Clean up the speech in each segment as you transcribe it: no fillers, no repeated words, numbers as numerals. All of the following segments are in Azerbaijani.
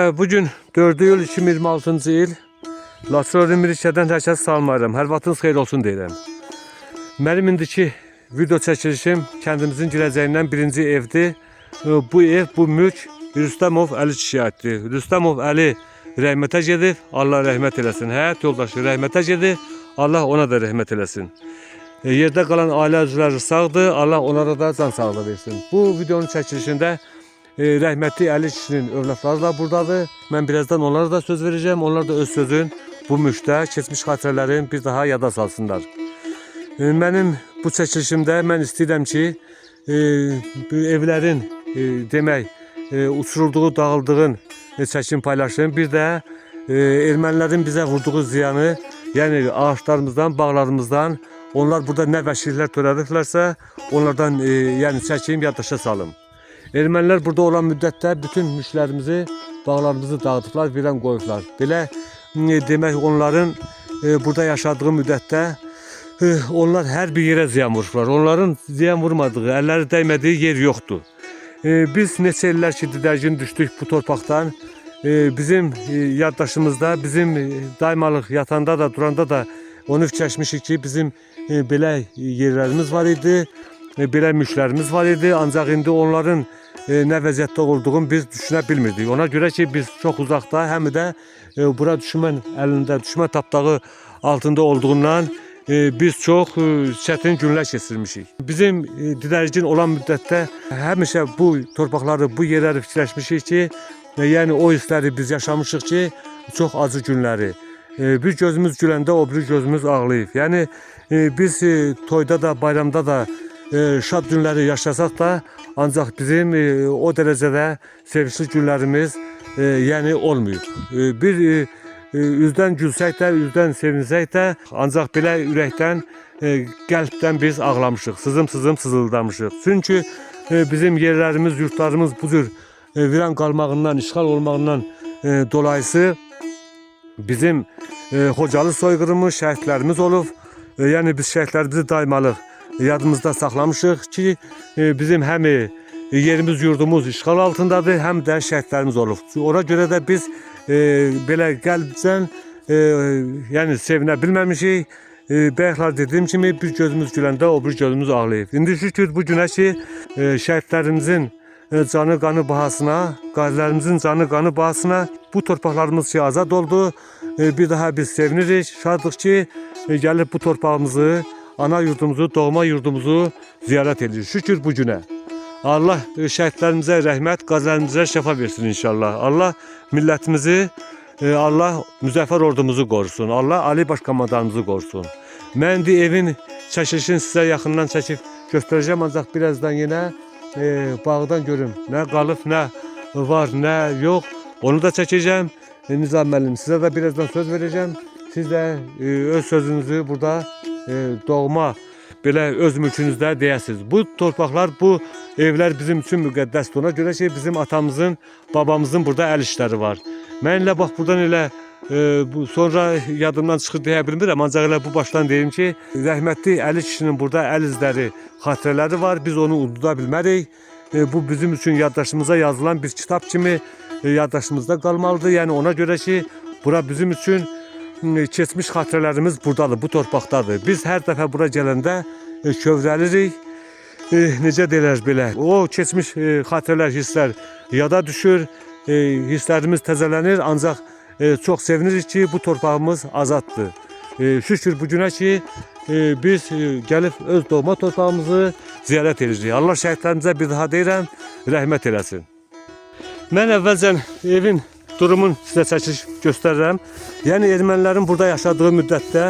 Bugün 4 iyul 2026 il Laçın Mirişədən hər kəs salmayıram. Hər vaxtınız xeyir olsun deyirəm. Mənim indiki video çəkilişim kəndimizin girəcəyindən birinci evdir. Bu ev, bu mülk Rüstəmov Əli kişiyyətdir. Rüstəmov Əli rəhmətə gedib, Allah rəhmət eləsin. Həyat yoldaşı rəhmətə gedib, Allah ona da rəhmət eləsin. Yerdə qalan ailə üzvləri sağdır, Allah onlara da can sağlığı versin. Bu videonun çəkilişində rəhmətli Əli kişinin övladları da buradadır. Mən birazdan onlara da söz vereceğim. Onlar da öz sözün bu mülkdə keçmiş xatirələrin bir daha yada salsınlar. Mənim bu çəkilişimdə mən istəyirəm ki, evlərin demək uçurulduğu, dağıldığın çəkim paylaşım. Bir də ermənilərin bizə vurduğu ziyanı, yəni ağaçlarımızdan, bağlarımızdan, onlar burada nə vəhşiliklər törədiblərsə, onlardan yəni çəkim, yaddaşa salım. Ermənilər burada olan müddətdə bütün mülklərimizi, bağlarımızı dağıtıblar, viran qoyublar. Belə demək onların burada yaşadığı müddətdə onlar hər bir yerə ziyan vurublar. Onların ziyan vurmadığı, əlləri dəymədiyi yer yoxdur. Biz neçə illər ki didərgin düşdük bu torpaqdan. Bizim yaddaşımızda, bizim daymalıq yatanda da, duranda da onu fikirləşmişik ki, bizim belə yerlərimiz var idi, belə mülklərimiz var idi. Ancaq indi onların nə vəziyyətdə olduğunu biz düşünə bilmirdik. Ona görə ki, biz çox uzaqda, həm də bura düşmən əlində, düşmən tapdağı altında olduğundan biz çox çətin günlər keçirmişik. Bizim didərgin olan müddətdə həmişə bu torpaqları, bu yerləri fikirləşmişik ki, yəni o hissləri biz yaşamışıq ki, çox acı günləri. Bir gözümüz güləndə o bir gözümüz ağlayıb. Yəni biz toyda da, bayramda da şad günləri yaşasaq da, ancaq bizim o dərəcədə sevinçli günlərimiz yəni olmayıb. Bir üzdən gülsək də, üzdən sevinsək də, ancaq belə ürəkdən, qəlbdən biz ağlamışıq, sızım-sızım sızıldamışıq. Çünki bizim yerlərimiz, yurtlarımız bu cür viran qalmağından, işğal olmağından dolayısı bizim Xocalı soyqırımı, şəhidlərimiz olub. Yəni biz şəhidlərimizi daymalıq yadımızda saxlamışıq ki, bizim həm yerimiz, yurdumuz işğal altındadır, həm də şəhidlərimiz olub. Ona görə də biz belə qəlbdən yəni sevinə bilməmişik. Bayaqlar dediyim kimi bir gözümüz güləndə o bir gözümüz ağlayıb. İndi şükür bu günə ki, şəhidlərimizin canı qanı bahasına, qazilərimizin canı qanı bahasına bu torpaqlarımız ki azad oldu. Bir daha biz sevinirik, şadıq ki, gəlib bu torpağımızı, ana yurdumuzu, doğma yurdumuzu ziyarət edirik. Şükür bu günə. Allah şəhidlərimizə rəhmət, qazilərimizə şəfa versin inşallah. Allah millətimizi, Allah müzəffər ordumuzu qorusun. Allah Ali Başkomandanımızı qorusun. Mən de evin çəkilişini sizə yaxından çəkib göstərəcəm, ancaq birazdan yenə bağdan görüm. Nə qalıb, nə var, nə yox. Onu da çəkəcəm. Nizam müəllim, sizə də birazdan söz verəcəm. Siz də öz sözünüzü burada doğma belə öz mülkünüzdə deyəsiniz. Bu torpaqlar, bu evlər bizim üçün müqəddəsdir. Ona görə ki, bizim atamızın, babamızın burada əl işləri var. Mən elə bax buradan elə sonra yadımdan çıxır deyə bilmirəm, ancaq elə bu başdan deyim ki, rəhmətli Əli kişinin burada əl izləri, xatirələri var. Biz onu unuda bilmərik. Bu bizim üçün yaddaşımıza yazılan bir kitab kimi yaddaşımızda qalmalıdır. Yəni ona görə ki, bura bizim üçün keçmiş xatirələrimiz buradadır, bu torpaqdadır. Biz hər dəfə bura gələndə kövrəlirik. Necə deyirlər belə? O keçmiş xatirələr, hisslər yada düşür, hisslərimiz təzələnir, ancaq çox sevinirik ki, bu torpağımız azaddır. Şükür bu günə ki, biz gəlib öz doğma torpağımızı ziyarət edirik. Allah şəhidlərimizə bir daha deyirəm, rəhmət eləsin. Mən əvvəlcən evin durumun sizə çəkiliş göstərirəm. Yəni ermənilərin burada yaşadığı müddətdə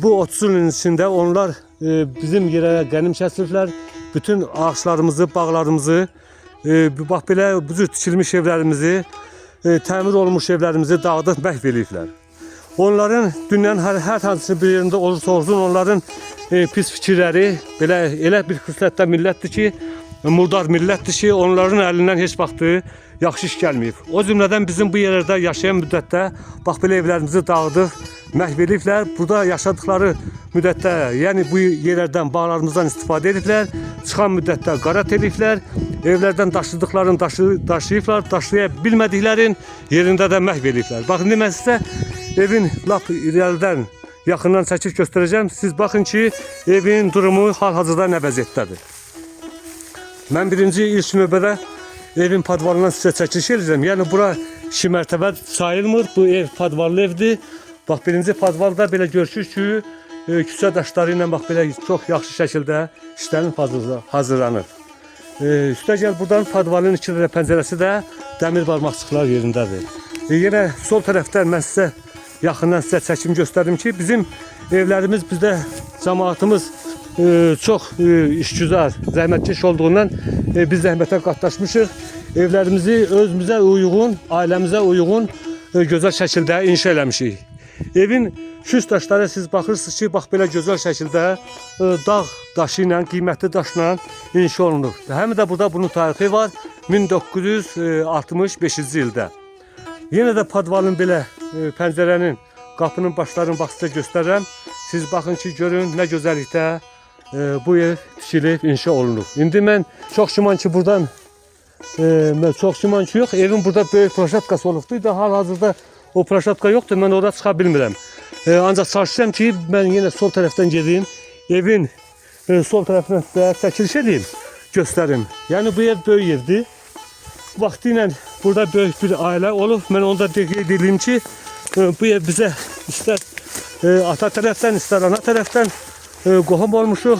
bu 30 ilin içində onlar bizim yerə qənim kəsiliblər. Bütün ağaçlarımızı, bağlarımızı, bax belə bu cür tikilmiş evlərimizi, təmir olmuş evlərimizi dağıdıb məhv ediblər. Onların dünyanın hər hansı bir yerində olursa olsun, onların pis fikirləri belə elə bir xüsusiyyətdə millətdir ki, murdar millətdir ki, onların əlindən heç vaxtı yaxşı iş gəlməyib. O cümlədən bizim bu yerlərdə yaşayan müddətdə bax belə evlərimizi dağıdıb məhv ediblər. Burada yaşadıkları müddətdə, yəni bu yerlərdən, bağlarımızdan istifadə ediblər. Çıxan müddətdə qarat ediblər. evlərdən daşıdıqlarını daşıyıblar, daşıya bilmədiklərin yerində də məhv ediblər. Baxın, mən sizə evin lap irəlidən, yaxından çəkib göstərəcəm. Siz baxın ki, evin durumu hal-hazırda nə vəziyyətdədir. Mən birinci ilk növbədə evin padvalından sizə çəkiliş edəcəm. Yəni, bura 2 mərtəbə sayılmır, bu ev padvallı evdir. Bax, birinci padvalda belə görüşür ki, küçə daşları ilə bax, belə çox yaxşı şəkildə işlərin hazırlanır. Üstəgəl buradan padvalın 2 dənə pəncərəsi də dəmir barmaqçıqlar yerindədir. Yenə sol tərəfdən mən sizə yaxından sizə çəkim göstərdim ki, bizim evlərimiz, bizdə cəmaatımız çox işgüzar, zəhmətkeş olduğundan biz zəhmətə qatlaşmışıq. Evlərimizi özümüzə uyğun, ailəmizə uyğun gözəl şəkildə inşa eləmişik. Evin üst daşları siz baxırsınız ki, bax belə gözəl şəkildə dağ daşı ilə, qiymətli daşla inşa olunur. Həm də burada bunun tarixi var 1965-ci ildə. Yenə də padvalın belə pəncərənin, qapının başlarını bax sizə göstərirəm. Siz baxın ki, görün nə gözəllikdə bu ev tikilib, inşa olunub. İndi mən çox güman ki, buradan çox güman ki, yox, evin burada böyük plaşatkası olubdu. Hal-hazırda o plaşatka yoxdur, mən orada çıxa bilmirəm. Ancaq çalışacağım ki, mən yenə sol tərəfdən gedeyim, evin sol tərəfindən sizə çəkiliş edeyim, göstərim. Yəni, bu ev böyük evdir. Vaxtı ilə burada böyük bir ailə olub. Mən onda qeyd edeyim ki, bu ev bizə istər ata tərəfdən, istər ana tərəfdən qohum olmuşuq.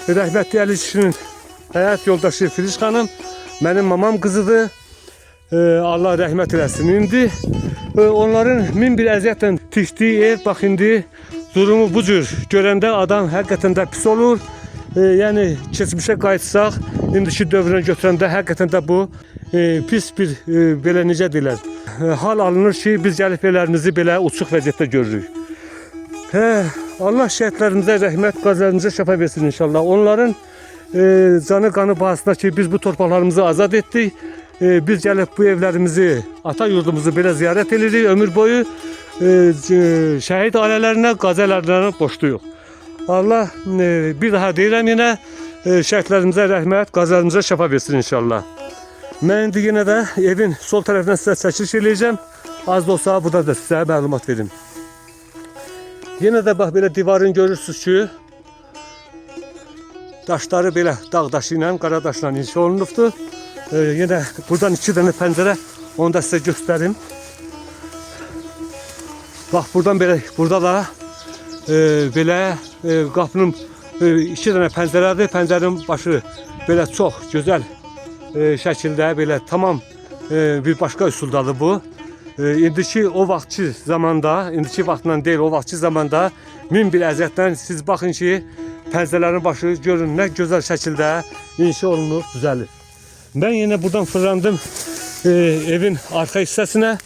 Rəhmətli Əli kişinin həyat yoldaşı Filiz xanım mənim mamam qızıdır. Allah rəhmət eləsin. İndi onların min bir əziyyətlə tikdiyi ev, bax indi durumu bu cür görəndə adam həqiqətən də pis olur. Yəni keçmişə qayıtsaq, indiki dövrünə götürəndə həqiqətən də bu pis bir belə necə deyirlər, hal alınır ki, biz gəlib evlərimizi belə uçuq vəziyyətdə görürük. Allah şəhidlərimizə rəhmət, qazilərimizə şəfa versin inşallah. Onların canı qanı bahasına ki, biz bu torpaqlarımızı azad etdik. Biz gəlib bu evlərimizi, ata yurdumuzu belə ziyarət edirik. Ömür boyu şəhid ailələrinə, qazilərinə borcluyuq. Allah bir daha deyirəm yenə, şəhidlərimizə rəhmət, qazilərimizə şəfa versin inşallah. Mən indi yenə də evin sol tərəfindən sizə çəkiliş edəcəm. Az da olsa burada da sizə məlumat verim. Yenə də bax belə divarını görürsünüz ki, daşları belə dağ daşı ilə, qara daşla inşa olunubdur. Yenə buradan 2 dənə pəncərə, onu da sizə göstərim. Bax buradan belə, burada da belə qapının 2 dənə pəncərədir. Pəncərin başı belə çox gözəl şəkildə, belə tamam bir başqa üsuldadır bu. İndiki o vaxtki zamanda, indiki vaxtla deyil, o vaxtki zamanda min bir əziyyətdən siz baxın ki, pəncərələrin başı görün nə gözəl şəkildə inşa olunub, düzəlir. Mən yenə buradan fırlandım evin arxa hissəsinə.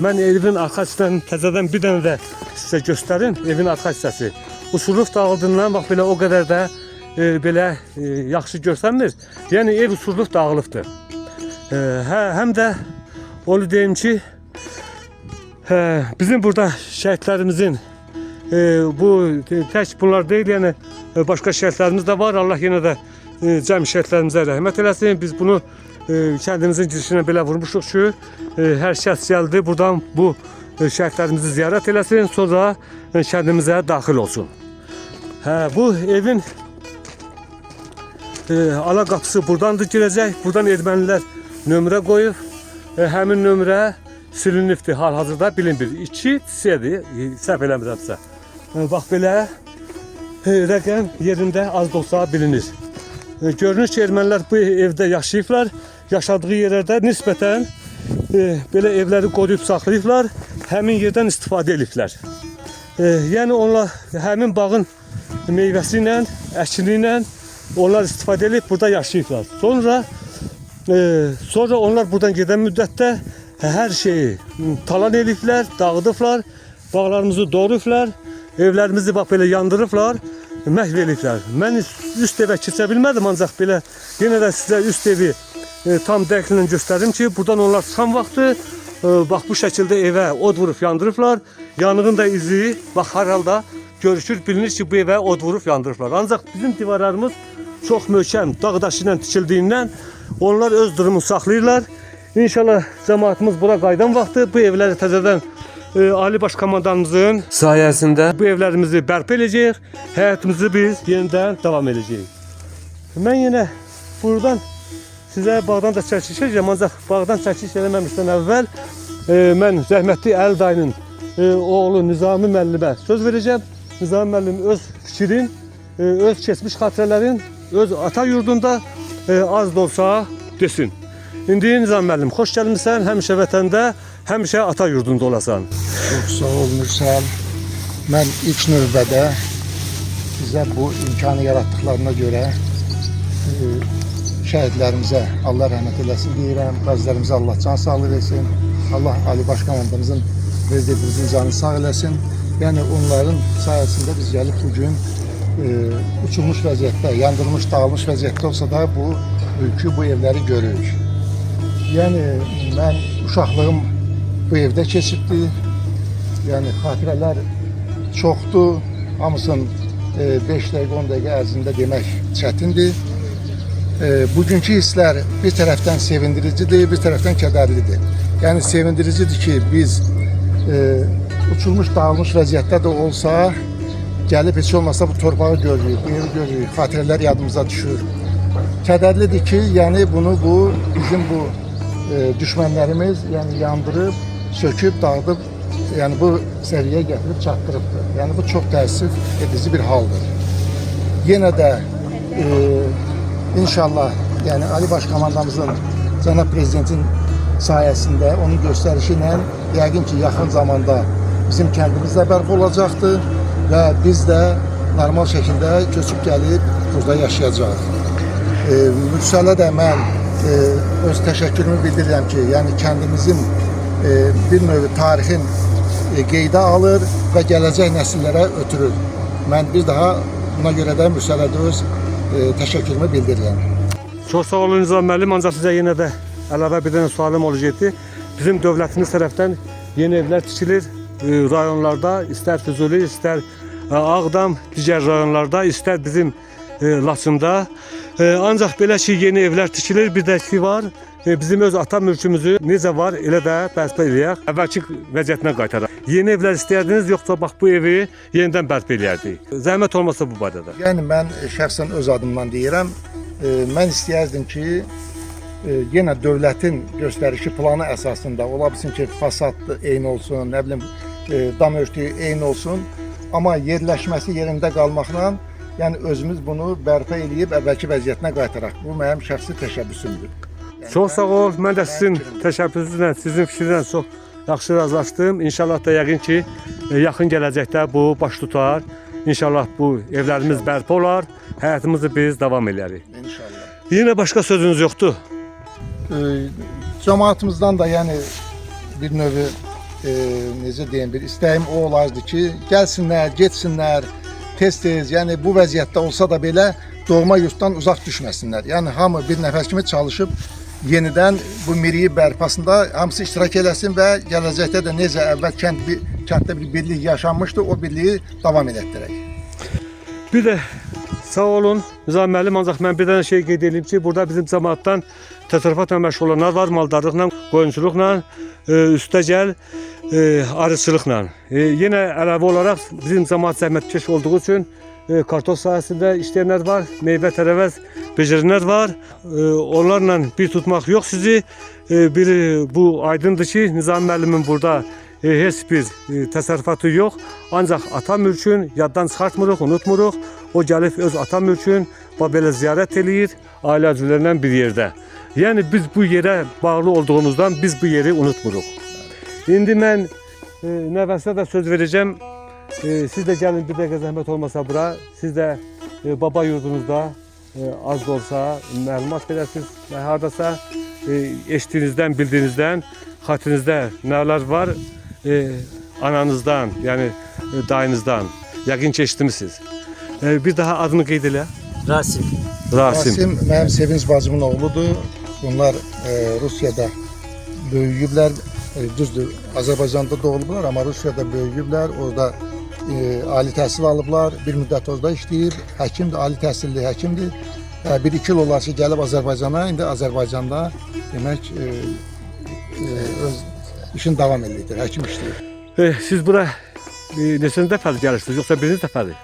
Mən evin arxa hissəsindən təzədən bir dənə də sizə göstərim, evin arxa hissəsi. Uçurluq dağıldığından bax belə o qədər də belə yaxşı görsənmir. Yəni ev uçurluq dağılıbdır. Həm də onu deyim ki, bizim burada şəhidlərimizin bu tək bunlar deyil, yəni başqa şəhidlərimiz də var. Allah yenə də cəm şəhidlərimizə rəhmət eləsin. Biz bunu kəndimizin girişinə belə vurmuşuq ki, hər şəxs gəldi buradan bu şəhidlərimizi ziyarət eləsin, sonra kəndimizə daxil olsun. Bu evin ala qapısı buradandır girəcək. Buradan ermənilər nömrə qoyub. Həmin nömrə silinibdir, hal-hazırda bilinmir. 2C-dir, səhv eləmirəmsə. Bax belə rəqəm yerində az da olsa bilinir. Görünür ki, ermənilər bu evdə yaşayıblar. Yaşadığı yerlərdə nisbətən belə evləri qoruyub saxlayıblar. Həmin yerdən istifadə ediblər. Yəni onlar həmin bağın meyvəsi ilə, əkini ilə onlar istifadə edib burada yaşayıblar. Sonra onlar buradan gedən müddətdə hər şeyi talan ediblər, dağıdıblar, bağlarımızı doğrayıblar, evlərimizi bax belə yandırıblar, məhv ediblər. Mən üst evə keçə bilmədim, ancaq belə yenə də sizə üst evi tam dəqiqlə göstərim ki, buradan onlar çıxan vaxtı bax bu şəkildə evə od vurub yandırıblar. Yanığın da izi bax hər halda görüşür, bilinir ki, bu evə od vurub yandırıblar. Ancaq bizim divarlarımız çox möhkəm dağ daşı ilə tikildiyindən Onlar öz durumunu saxlayırlar. İnşallah cəmaatımız bura qayıdan vaxtı bu evləri təzədən Ali Baş Komandanımızın sayəsində bu evlərimizi bərpa edəcəyik. Həyatımızı biz yenidən davam edəcəyik. Mən yenə buradan sizə bağdan da çəkiliş edəcəm. Ancaq bağdan çəkiliş eləməmişdən əvvəl mən rəhmətli Əli dayının oğlu Nizami müəllimə söz verəcəm. Nizami müəllim öz fikrin, öz keçmiş xatirələrin, öz ata yurdunda az da olsa desin. İndi Nizami müəllim, xoş gəlmisən, həmişə vətəndə, həmişə ata yurdunda olasan. Çox sağ ol Mürsəl. Mən ilk növbədə bizə bu imkanı yaratdıqlarına görə şəhidlərimizə Allah rəhmət eləsin deyirəm. Qazilərimizə Allah can sağlıq etsin. Allah Ali Baş Komandanımızın prezidentimizin canını sağ eləsin. Yəni onların sayəsində biz gəlib bugün uçulmuş vəziyyətdə, yandırılmış, dağılmış vəziyyətdə olsa da bu ülkü, bu evləri görürük. Yəni mən uşaqlığım bu evdə keçibdi. Yəni xatirələr çoxdur. Hamısını 5 dəqiqə, 10 dəqiqə ərzində demək çətindir. Bugünkü hisslər bir tərəfdən sevindiricidir, bir tərəfdən kədərlidir. Yəni sevindiricidir ki, biz uçulmuş, dağılmış vəziyyətdə də olsa, gəlib heç olmasa bu torpağı görürük, bu evi görürük, xatirələr yadımıza düşür. Kədərlidir ki, yəni bunu bizim bu düşmənlərimiz yəni yandırıb, söküb, dağıdıb, yəni bu səviyyəyə gətirib çatdırıbdır. Yəni bu çox təəssüf edici bir haldır. Yenə də inşallah yəni Ali Baş Komandamızın, cənab prezidentin sayəsində, onun göstərişi ilə yəqin ki, yaxın zamanda bizim kəndimiz də bərpa olacaqdır və biz də normal şəkildə köçüb gəlib burada yaşayacağıq. Mürsələ də mən öz təşəkkürümü bildirirəm ki, yəni kəndimizin bir növ tarixin qeydə alır və gələcək nəsillərə ötürür. Mən bir daha buna görə də Mürsələdə öz təşəkkürümü bildirirəm. Çox sağ olun Nizami müəllim, ancaq sizə yenə də əlavə bir dənə sualım olacaqdı. Bizim dövlətimiz tərəfdən yeni evlər tikilir rayonlarda, istər Füzuli, istər Ağdam, digər rayonlarda, istər bizim Laçında. Ancaq belə ki, yeni evlər tikilir, bir də ki var, bizim öz ata mülkümüzü necə var, elə də bərpa eləyək, əvvəlki vəziyyətinə qaytaraq. Yeni evlər istəyərdiniz, yoxsa bax bu evi yenidən bərpa eləyərdik? Zəhmət olmasa bu barədə. Yəni mən şəxsən öz adımdan deyirəm, mən istəyərdim ki, yenə dövlətin göstərişi planı əsasında ola bilsin ki, fasad eyni olsun, nə bilim, dam örtüyü eyni olsun, amma yerləşməsi yerində qalmaqla yəni özümüz bunu bərpa eləyib əvvəlki vəziyyətinə qaytaraq. Bu mənim şəxsi təşəbbüsümdür. Çox sağ ol. Mən də sizin təşəbbüsünüzlə, sizin fikrinizlə çox yaxşı razılaşdım. İnşallah da yəqin ki, yaxın gələcəkdə bu baş tutar. İnşallah bu evlərimiz bərpa olar, həyatımızı biz davam edərik. İnşallah. Yenə başqa sözünüz yoxdur? Cəmaatımızdan da yəni bir növ necə deyim, bir istəyim o olardı ki, gəlsinlər, getsinlər, tez-tez, yəni bu vəziyyətdə olsa da belə doğma yurtdan uzaq düşməsinlər. Yəni hamı bir nəfər kimi çalışıb yenidən bu miriyi bərpasında hamısı iştirak eləsin və gələcəkdə də necə əvvəl kənddə bir birlik yaşanmışdı, o birliyi davam elətdirək. Bir də sağ olun Nizami müəllim, ancaq mən bir dənə şey qeyd edeyim ki, burada bizim cəmaatdan təsərrüfatla məşğul olanlar var, maldarlıqla, qoyunçuluqla, üstəgəl arıçılıqla. Yenə əlavə olaraq bizim cəmaat zəhmətkeş olduğu üçün kartof sahəsində işləyənlər var, meyvə tərəvəz becərənlər var. Onlarla bir tutmaq yox sizi. Bu aydındır ki, Nizami müəllimin burada heç bir təsərrüfatı yox. Ancaq ata mülkün yaddan çıxartmırıq, unutmuruq. O gəlib öz ata mülkün belə ziyarət eləyir, ailə üzvlərindən bir yerdə. Yəni biz bu yerə bağlı olduğumuzdan biz bu yeri unutmuruq. İndi mən nəvəsinə də söz verəcəm. Siz də gəlin bir dəqiqə zəhmət olmasa bura. Siz də baba yurdunuzda az da olsa məlumat verəsiniz. Hardasa eşitdiyinizdən, bildiğinizdən, xatirinizdə nələr var ananızdan, yəni dayınızdan. Yəqin ki eşitmisiniz. Bir daha adını qeyd elə. Rasim. Rasim mənim Sevinç bacımın oğludur. Bunlar Rusiyada böyüyüblər. Düzdür, Azərbaycanda doğulublar, amma Rusiyada böyüyüblər. Orada ali təhsil alıblar. Bir müddət orada işləyib. Həkimdir, ali təhsilli həkimdir. Bir iki il olar ki gəlib Azərbaycana, indi Azərbaycanda demək öz işini davam edir, həkim işləyir. Siz bura neçənci dəfədir gəlirsiniz, yoxsa birinci dəfədir?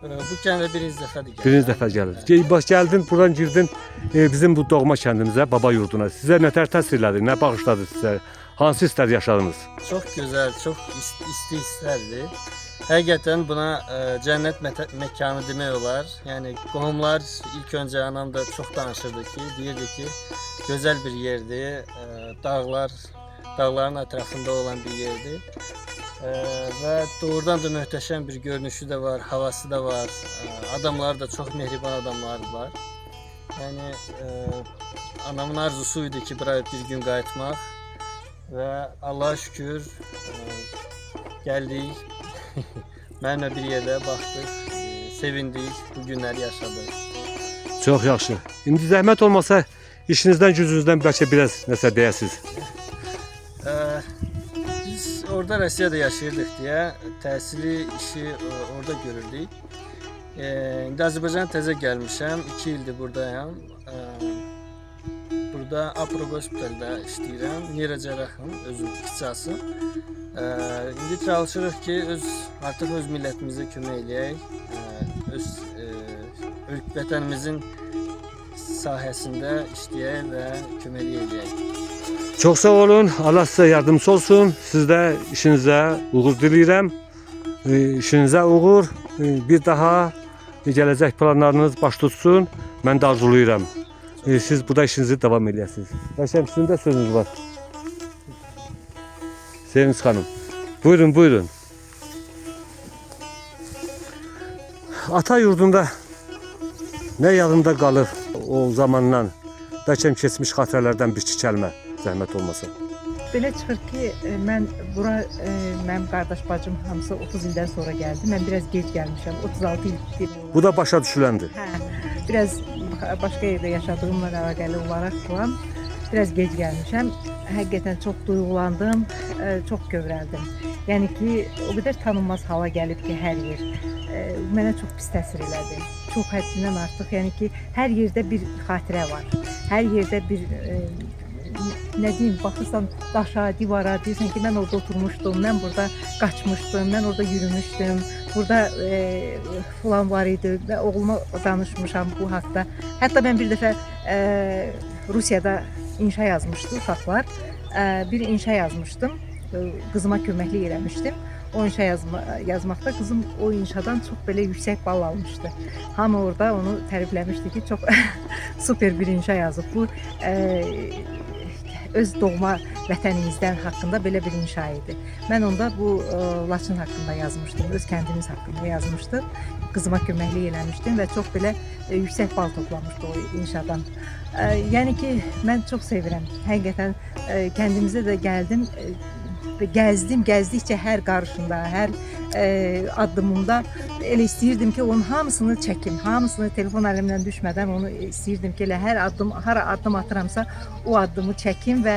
Bu kəndə birinci dəfədir gəldim. Birinci dəfə gəlirsiniz. Bax gəldin, buradan girdin bizim bu doğma kəndimizə, baba yurduna. Sizə nə təsir elədi, nə bağışladı sizə? Hansı hisslər yaşadınız? Çox gözəl, çox isti hisslərdir. Həqiqətən buna cənnət məkanı demək olar. Yəni qohumlar ilk öncə anam da çox danışırdı ki, deyirdi ki, gözəl bir yerdir. Dağların ətrafında olan bir yerdir. Və doğrudan da möhtəşəm bir görünüşü də var, havası da var. Adamlar da çox mehriban adamlar var. Yəni anamın arzusu idi ki, buraya bir gün qayıtmaq. Və Allah'a şükür gəldik. Mənimlə bir yerdə baxdıq, sevindik, bu günləri yaşadıq. Çox yaxşı. İndi zəhmət olmasa işinizdən, gücünüzdən bəlkə biraz nəsə deyəsiniz. Biz orada Rusiyada yaşayırdıq deyə təhsili işi orada görürdük. İndi Azərbaycana təzə gəlmişəm, 2 ildir buradayam. Burada Apro Hospitalda işləyirəm, neyrocerrahım, özüm ixtisası. İndi çalışırıq ki, artıq öz millətimizə kömək eləyək, öz vətənimizin sahəsində işləyək və kömək eləyək. Çox sağ olun, Allah sizə yardımcı olsun. Siz də işinizə uğur diləyirəm. İşinizə uğur, bir daha gələcək planlarınız baş tutsun. Mən də arzulayıram. Siz burada işinizi davam edəsiniz. Bəşəm, sizin də sözünüz var. Sevinç xanım. Buyurun, buyurun. Ata yurdunda nə yadında qalır o zamandan? Bəlkə keçmiş xatirələrdən bir-iki kəlmə, zəhmət olmasa. Belə çıxır ki, mən bura, mənim qardaş bacım hamısı 30 ildən sonra gəldi. Mən biraz gec gəlmişəm, 36 il. Bu da başa düşüləndir. Biraz başqa yerdə yaşadığımla əlaqəli olaraq falan biraz gec gəlmişəm. Həqiqətən çox duyğulandım, çox kövrəldim. Yəni ki, o qədər tanınmaz hala gəlib ki, hər yer mənə çox pis təsir elədi. Çox həddindən artıq, yəni ki, hər yerdə bir xatirə var. Hər yerdə bir nə deyim, baxırsan daşa, divara, deyirsən ki, mən orada oturmuşdum, mən burada qaçmışdım, mən orada yürümüşdüm, burada falan var idi və oğluma danışmışam bu haqda. Hətta mən bir dəfə Rusiyada inşa yazmışdı uşaqlar, bir inşa yazmışdım, qızıma köməklik eləmişdim. O inşa yazmaqda qızım o inşadan çox belə yüksək bal almışdı. Hamı orada onu tərifləmişdi ki, çox super bir inşa yazıb. Bu öz doğma vətənimizdən haqqında belə bir inşa idi. Mən onda bu Laçın haqqında yazmışdım, öz kəndimiz haqqında yazmışdım. Qızıma köməklik eləmişdim və çox belə yüksək bal toplamışdı o inşadan. Yəni ki, mən çox sevirəm. Həqiqətən kəndimizə də gəldim. Gəzdikcə hər qarışında, hər addımımda elə istəyirdim ki, onun hamısını çəkim, hamısını telefon əlimdən düşmədən onu istəyirdim ki, elə hər addım, hara addım atıramsa o addımı çəkim və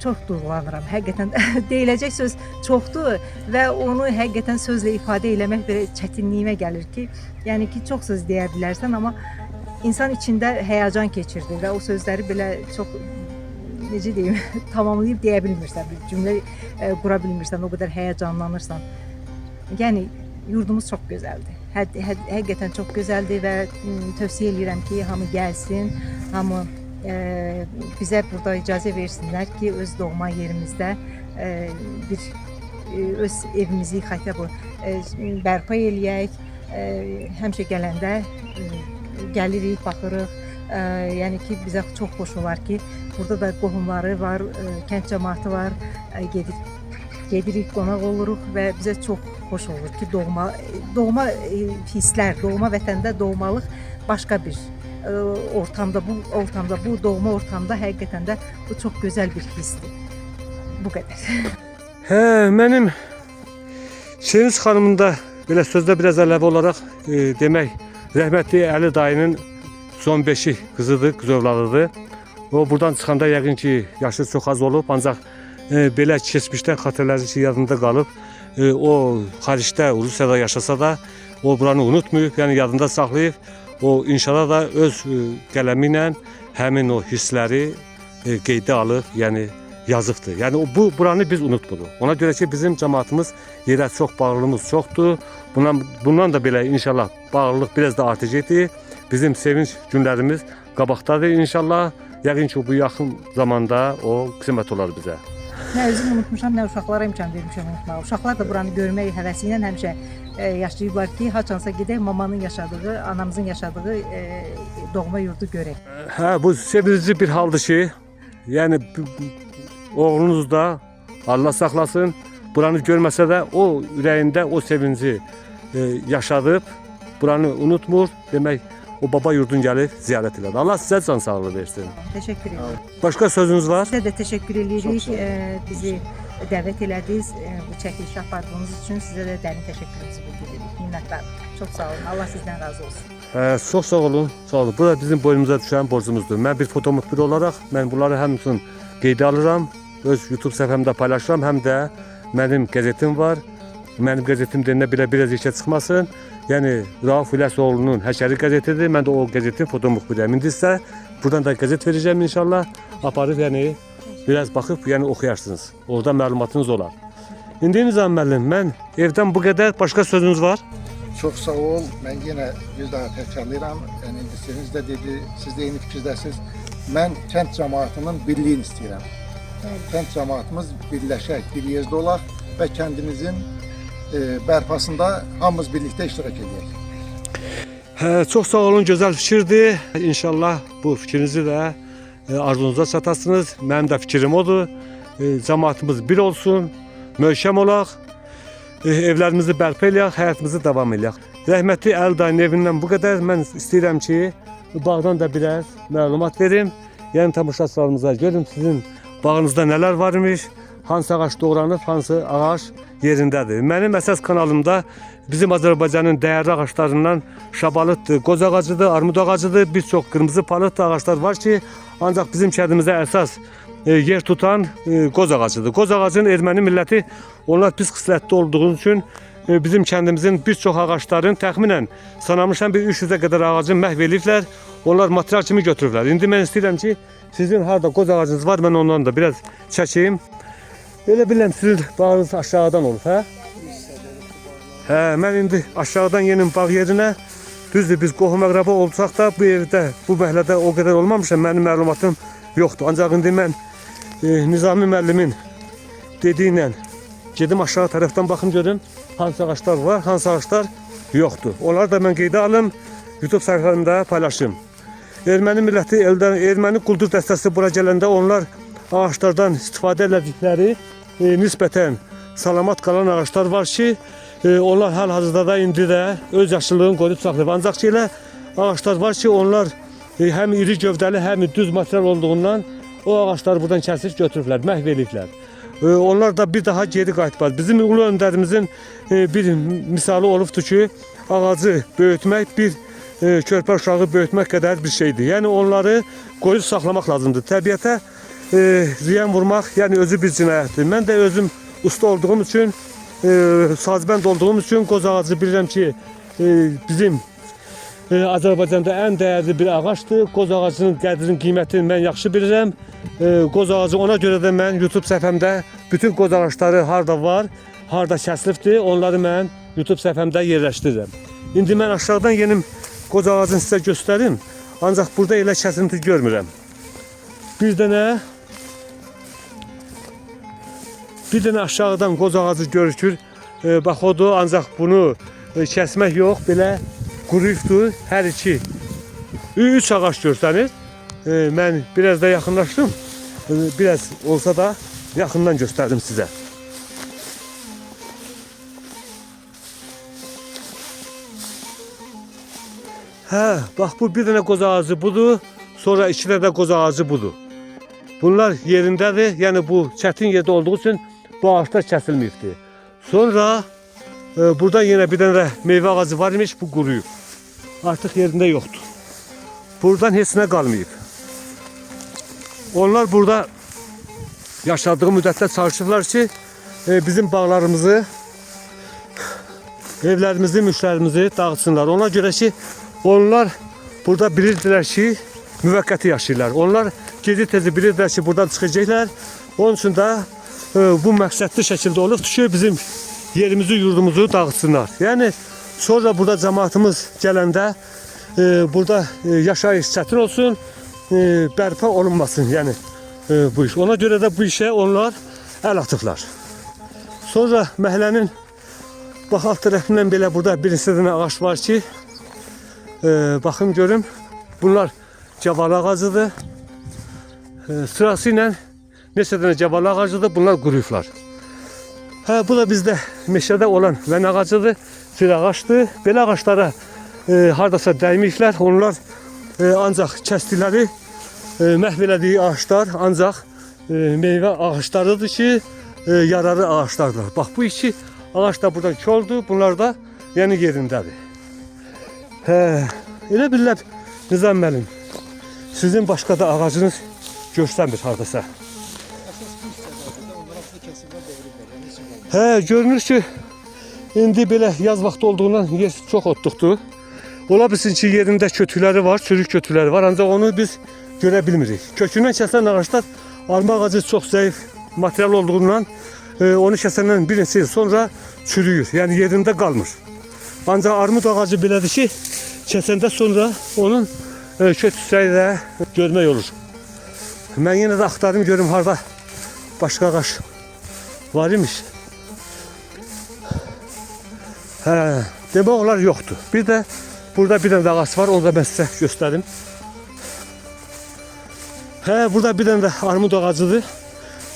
çox duyğulanıram. Həqiqətən deyiləcək söz çoxdur və onu həqiqətən sözlə ifadə eləmək belə çətinliyimə gəlir ki, yəni ki, çox söz deyə bilərsən, amma insan içində həyəcan keçirdi və o sözləri belə çox necə deyim, tamamlayıb deyə bilmirsən, bir cümlə qura bilmirsən, o qədər həyəcanlanırsan. Yəni, yurdumuz çox gözəldir. Həqiqətən çox gözəldir və tövsiyə edirəm ki, hamı gəlsin, hamı bizə burada icazə versinlər ki, öz doğma yerimizdə öz evimizi bərpa eləyək. Həmişə gələndə gəlirik, baxırıq. Yəni ki, bizə çox xoş olar ki, burada da qohumları var, kənd cəmaatı var, gedirik, qonaq oluruq və bizə çox xoş olur ki, doğma hisslər, doğma vətəndə doğmalıq başqa bir ortamda, bu doğma ortamda həqiqətən də bu çox gözəl bir hissdir. Bu qədər. Mənim Sevinç xanımın da belə sözdə biraz əlavə olaraq demək, rəhmətli Əli dayının son 5-i qızıdır, qız övladıdır. O buradan çıxanda yəqin ki, yaşı çox az olub, ancaq belə keçmişdən xatirələri ki, yadında qalıb. O xaricdə, Rusiyada yaşasa da o buranı unutmayıb, yəni yadında saxlayıb. o inşallah da öz qələmi ilə həmin o hissləri qeydə alıb, yəni yazıbdır. Yəni buranı biz unutmuruq. Ona görə ki bizim cəmaatımız yerə çox bağlılığımız çoxdur. Bundan da belə inşallah bağlılıq biraz da artacaqdır. Bizim sevinç günlərimiz qabaqdadır inşallah. Yəqin ki bu yaxın zamanda o qismət olar bizə. Nə özüm unutmuşam, nə uşaqlara imkan vermişəm unutmağa. Uşaqlar da buranı görmək həvəsi ilə həmişə yaşayıblar ki, haçansa gedək mamanın yaşadığı, anamızın yaşadığı doğma yurdu görək. Hə, bu sevindirici bir haldır ki, yəni oğlunuz da Allah saxlasın, buranı görməsə də o ürəyində o sevinci yaşadıb, buranı unutmur, demək o baba yurdun gəlib ziyarət elədi. Allah sizə can sağlığı versin. Təşəkkür edirəm. Başqa sözünüz var? Sizə də təşəkkür edirik. Bizi dəvət elədiniz. Bu çəkilişi apardığınız üçün sizə də dərin təşəkkürümüzü bildiririk. Minnətdarım. Çox sağ olun. Allah sizdən razı olsun. Çox sağ olun. Sağ olun. Bu da bizim boynumuza düşən borcumuzdur. Mən bir fotomuxbir olaraq mən bunları həmçinin qeydə alıram. Öz YouTube səhifəmdə paylaşıram. Həm də mənim qəzetim var. Mənim qəzetim deyilə biraz işə çıxmasın. Yəni Rauf İlyəsoğlu'nun Həşəri qəzetidir. Mən də o qəzetin fotomuxbiriyəm. İndi sizə buradan da qəzet verəcəm inşallah. Aparıb yəni biraz baxıb yəni oxuyarsınız. Orada məlumatınız olar. İndi Nizam müəllim, mən evdən bu qədər. Başqa sözünüz var? Çox sağ ol. Mən yenə bir daha təkrarlayıram. Yəni siz də dedi, siz də eyni fikirdəsiniz. Mən kənd cəmaatının birliyini istəyirəm. Kənd cəmaatımız birləşək, bir yerdə olaq və kəndimizin bərpasında hamımız birlikdə iştirak edək. Çox sağ olun, gözəl fikirdir. İnşallah bu fikrinizi də arzunuza çatasınız. Mənim də fikrim odur. Cəmaatımız bir olsun, möhkəm olaq, evlərimizi bərpa eləyək, həyatımızı davam eləyək. Rəhmətli Əldayın evindən bu qədər. Mən istəyirəm ki, bağdan da biraz məlumat verim. Yəni tamaşaçılarımıza görüm sizin bağınızda nələr varmış, hansı ağac doğranıb, hansı ağac yerindədir. Mənim əsas kanalımda bizim Azərbaycanın dəyərli ağaçlarından şabalıtdır, qoz ağacıdır, armud ağacıdır, bir çox qırmızı palıtlı ağaçlar var ki, ancaq bizim kəndimizə əsas yer tutan qoz ağacıdır. Qoz ağacının erməni milləti, onlar pis xislətli olduğu üçün bizim kəndimizin bir çox ağaçların təxminən sanamışam bir 300-ə qədər ağacını məhv ediblər. Onlar material kimi götürürlər. İndi mən istəyirəm ki, sizin harda qoz ağacınız var, mən ondan da biraz çəkeyim. Elə biləm sizin bağınız aşağıdan olub, hə? Mən indi aşağıdan yenim bağ yerinə, düzdür biz qohum əqrəba olsaq da bu evdə, bu məhəllədə o qədər olmamışam, mənim məlumatım yoxdur. Ancaq indi mən Nizami müəllimin dediyi ilə gedim aşağı tərəfdən baxım görüm, hansı ağaçlar var, hansı ağaçlar yoxdur. Onları da mən qeydə alım, YouTube səhifəmdə paylaşım. Erməni milləti, erməni quldur dəstəsi bura gələndə onlar ağaçlardan istifadə edildikləri nisbətən salamat qalan ağaçlar var ki, onlar hal-hazırda da indi də öz yaşıllığını qoruyub saxlayıb. Ancaq ki, elə ağaçlar var ki, onlar həm iri gövdəli, həm düz material olduğundan o ağaçları buradan kəsib götürüblər, məhv ediblər. Onlar da bir daha geri qayıtmaz. Bizim ulu öndərimizin bir misalı olubdur ki, ağacı böyütmək bir körpə uşağı böyütmək qədər bir şeydir. Yəni onları qoyub saxlamaq lazımdır. Təbiətə ziyan vurmaq, yəni özü bir cinayətdir. Mən də özüm usta olduğum üçün, sazbənd olduğum üçün qoz ağacı bilirəm ki, bizim Azərbaycanda ən dəyərli bir ağacdır. Qoz ağacının qədrini, qiymətini mən yaxşı bilirəm. Qoz ağacı ona görə də mən YouTube səhifəmdə bütün qoz ağacları harda var, harda kəsilibdir, onları mən YouTube səhifəmdə yerləşdirirəm. İndi mən aşağıdan yenim qoz ağacını sizə göstərim. Ancaq burada elə kəsinti görmürəm. Bir dənə aşağıdan qoz ağacı görükür. Bax odur, ancaq bunu kəsmək yox, belə quruyubdur. Hər iki, 3 ağac görsənir. Mən biraz da yaxınlaşdım. Biraz olsa da yaxından göstərdim sizə. Bax bu bir dənə qoz ağacı budur. Sonra 2 dənə qoz ağacı budur. Bunlar yerindədir. Yəni bu çətin yerdə olduğu üçün bu ağaçlar kəsilməyibdir. Sonra burada yenə bir dənə meyvə ağacı var imiş, bu quruyub. Artıq yerində yoxdur. Buradan heç nə qalmayıb. Onlar burada yaşadığı müddətdə çalışırlar ki, bizim bağlarımızı, evlərimizi, mülklərimizi dağıtsınlar. Ona görə ki, onlar burada bilirdilər ki, müvəqqəti yaşayırlar. Onlar gecə tezi bilirdilər ki, buradan çıxacaqlar. Onun üçün də bu məqsədli şəkildə olubdur ki, bizim yerimizi, yurdumuzu dağıtsınlar. Yəni sonra burada cəmaatımız gələndə burada yaşayış çətin olsun, bərpa olunmasın. Yəni bu iş. Ona görə də bu işə onlar əl atıblar. Sonra məhəllənin bax alt tərəfindən belə burada bir neçə dənə ağac var ki, baxın görüm, bunlar cavali ağacıdır. Sırası ilə neçə dənə cavali ağacıdır, bunlar quruyublar. Bu da bizdə meşədə olan vən ağacıdır, fil ağaçdır. Belə ağaçlara hardasa dəyməklər, onlar ancaq kəsdikləri, məhv elədiyi ağaçlar ancaq meyvə ağaçlarıdır ki, yararlı ağaçlardır. Bax bu iki ağaç da buradan koldur, bunlar da yəni yerindədir. Elə bilirlər Nizam müəllim, sizin başqa da ağacınız görsənmir hardasa. Görünür ki, indi belə yaz vaxtı olduğundan yer çox otluqdur. Ola bilsin ki, yerində kötükləri var, çürük kötükləri var, ancaq onu biz görə bilmirik. Kökündən kəsən ağaçlar, arma ağacı çox zəif material olduğundan onu kəsəndən bir neçə il sonra çürüyür, yəni yerində qalmır. Ancaq armud ağacı belədir ki, kəsəndə sonra onun kötükləri də görmək olur. Mən yenə də axtarım görüm harada başqa ağac var imiş. Demək olar yoxdur. Bir də burada bir dənə ağac var, onu da mən sizə göstərim. Burada bir dənə də armud ağacıdır.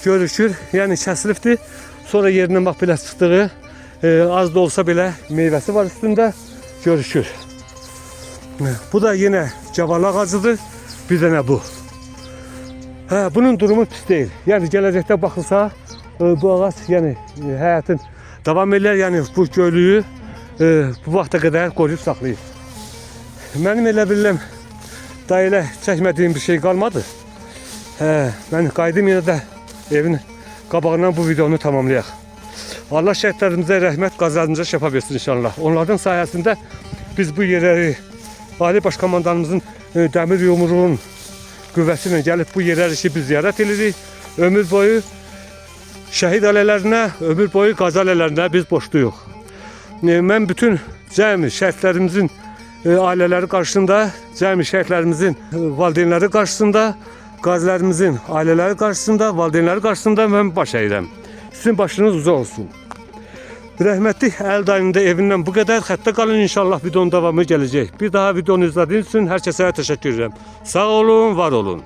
Görüşür, yəni kəsilibdir. Sonra yerindən bax belə çıxdığı, az da olsa belə meyvəsi var üstündə, görüşür. Bu da yenə cavali ağacıdır, bir dənə bu. Bunun durumu pis deyil. Yəni gələcəkdə baxılsa, bu ağac yəni həyatın davam elər, yəni bu gölüyü bu vaxta qədər qoruyub saxlayır. Mənim elə bilirəm, da elə çəkmədiyim bir şey qalmadı. Mən qayıdım yenə də evin qabağından bu videonu tamamlayaq. Allah şəhidlərimizə rəhmət, qazancımıza şəfa versin inşallah. Onların sayəsində biz bu yerləri Ali Başkomandanımızın dəmir yumruğunun qüvvəsi ilə gəlib bu yerləri ki biz ziyarət edirik. Ömür boyu şəhid ailələrinə, ömür boyu qazi ailələrinə biz borcluyuq. Mən bütün cəmi şəhidlərimizin ailələri qarşısında, cəmi şəhidlərimizin valideynləri qarşısında, qazilərimizin ailələri qarşısında, valideynləri qarşısında mən baş əyirəm. Sizin başınız uzaq olsun. Rəhmətli Əli dayının da evindən bu qədər. Xəttə qalın, inşallah videonun davamı gələcək. Bir daha videonu izlədiyiniz üçün hər kəsə təşəkkür edirəm. Sağ olun, var olun.